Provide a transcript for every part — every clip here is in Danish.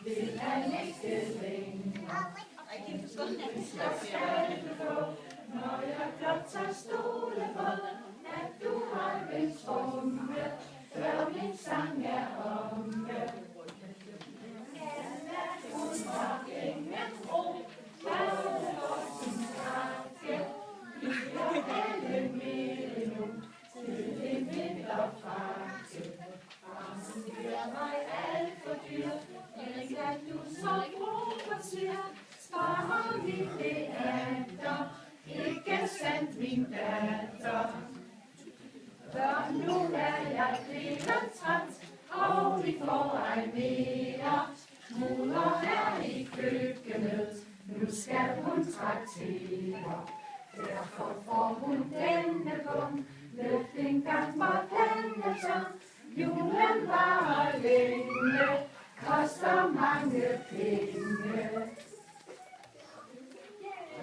vil han ikke længere. Så skal du få, når jeg blot tager stole på, at du har vil trumme, før min sang er omme. Anna, hun har ingen ro, kalde for sin krakke, giver alle mere nu til en vinterfrakke. Ramsen gør mig alt for dyr, men kan du så bruge kvarter, sparer vi det efter, ikke sandt min datter. For nu er jeg blevet træt, og vi får ej mere. Moder er i køkkenet, nu skal hun traktere. Derfor får hun denne bum, løft en gang var denne tom. Julen varer længe, koster mange penge.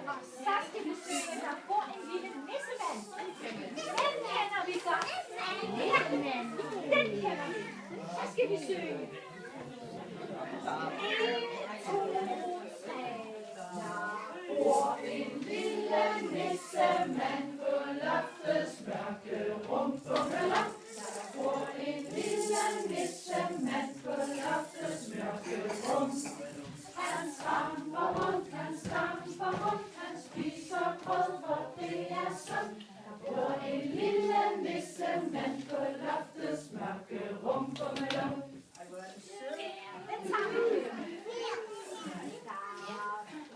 Og så skal vi synge, der bor en lille nissemand. Den kender vi godt. Den kender vi. Så skal vi synge. 1, 2, 3. Bor en lille nissemand på loftets mørke rum. Bor en lille nissemand på loftets mørke rum. Han tramper rundt, han stamper rundt, han spiser brød, for det er sundt. Der bor en lille nissemand på loftets mørke rum.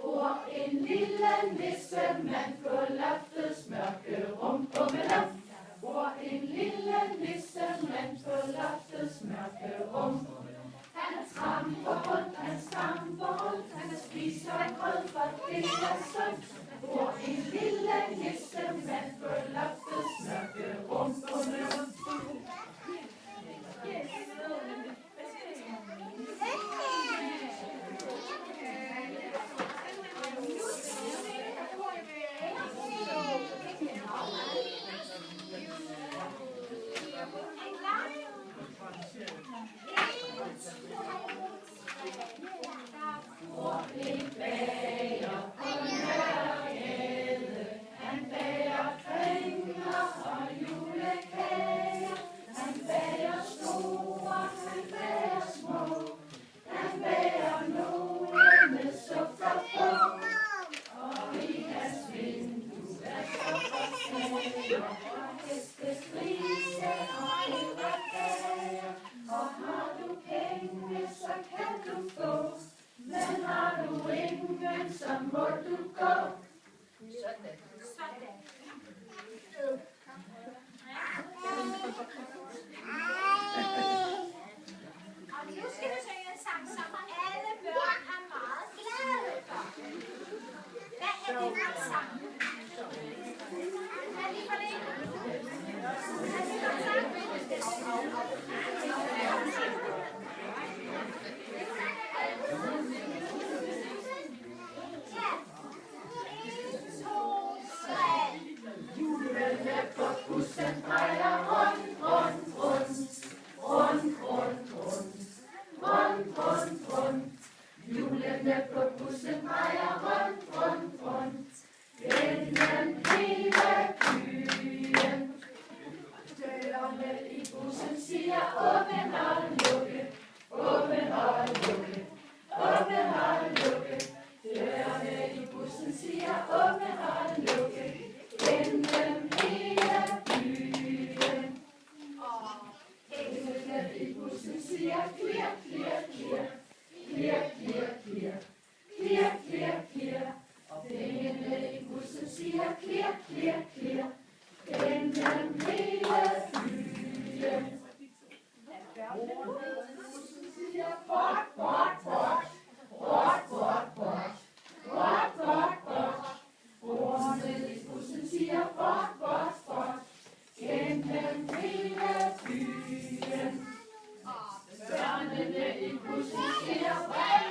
Bor en lille nissemand på loftets mørke rum. Bor en lille nissemand på loftets mørke rum. Han tramper rundt, han stamper rundt, han spiser grød, for det er sundt. Der bor en lille nissemand på loftets mørke rum. Hvor en bager og nørgæde, han bager kringler og julekager. Han bager store, han bager små, han bager nogle med sukker på. Og i hans vindue er sukkersager, og hestegrise og æderkager. Og har du penge, så kan du få, men har du ingen, så må du gå. Sådan. Og nu skal vi synge en sang, som alle børn er meget glade for. Hvad er det for en sang? Er det for det? Er det for en sang? Hjulene på bussen drejer rundt, rundt, rundt, rundt, rundt, rundt, rundt, rundt, rundt. Hjulene på bussen drejer rundt, rundt, rundt, gennem hele byen. Dørene i bussen siger åbn og lukke, åbn og lukke, åbn og lukke. Dørene i bussen siger åbn og lukke, gennem hele byen. Og englene i bussen siger klirr, klirr, klirr, klirr, klirr, klirr, klirr, klirr, klirr. Og pengene i bussen siger klirr, klirr, klirr, gennem hele byen. Børnene i bussen siger bort, bort, bort, bort, bort, bort, bort, bort, bort. Brorne i bussen siger bort, bort, bort, gennem hele byen. Børnene i bussen siger bort,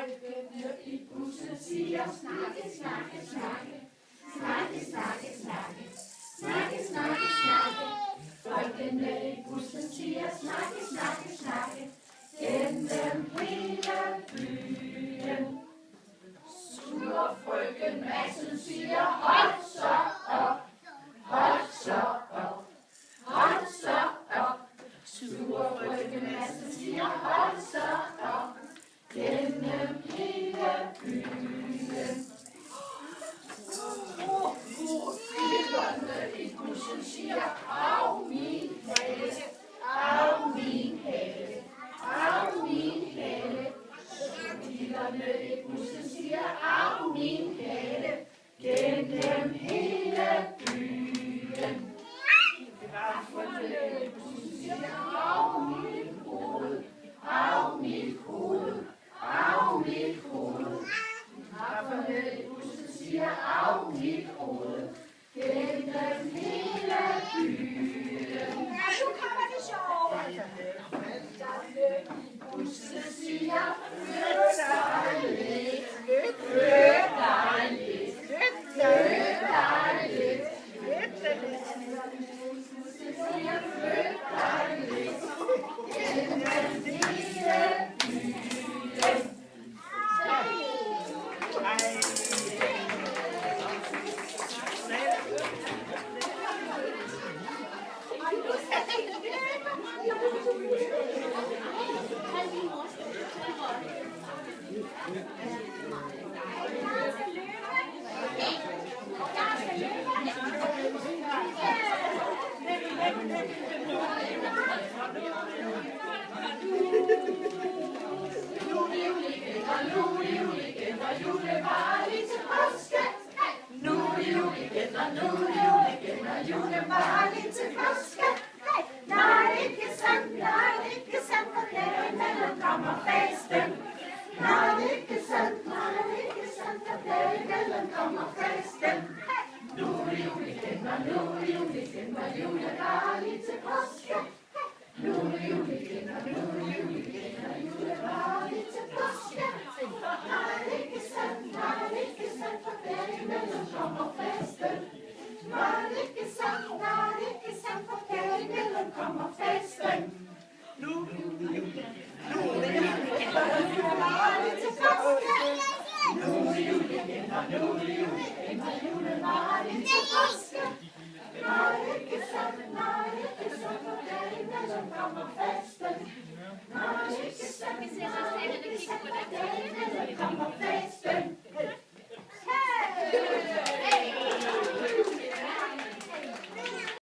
Folkene i bussen siger snakke, snakke, snakke. Snakke, snakke, snakke. Snakke, snakke, snakke. Folkene i bussen siger snakke, snakke, snakke. Gennem hele byen. Surfrøken Madsen siger hold så op. Hold så op. Hold så op. Surfrøken Madsen siger hold så op. Gennem hele byen. Pillerne i bussen siger af min hale. Af min hale. Af min hale. Pillerne i bussen siger af min hale. Gennem hele byen. Rafferne i bussen siger af mit hoved. Af mit hoved. Af mit hoved. Rafferne i bussen siger af mit hoved. Gennem hele byen. Ja, nu kommer det sjov. Rafferne i bussen siger flyt dig lidt. Flyt dig lidt. Flyt dig lidt. Rafferne i bussen siger flyt dig lidt. Gennem hele byen. Julen var lige til påske. Nej, ikke sandt, nej, ikke sandt, for derimellem kommer festen. Nej, ikke sandt, nej, ikke sandt, for derimellem kommer festen. Nu er jul igen, og nu er jul igen, og julen var lige til påske. Nu er jul igen, og nu er jul igen, og julen var lige til påske. Nej, ikke sandt, nej, ikke sandt, for derimellem kommer festen. Nej, ikke sandt, nej, ikke sandt, for derimellem kommer festen. Nu er jul igen, og nu er jul igen, og julen var lige til påske. Nu er jul igen, og nu er jul igen, og julen var lige til påske. Nej, ikke sandt, nej, ikke sandt, for derimellem kommer festen.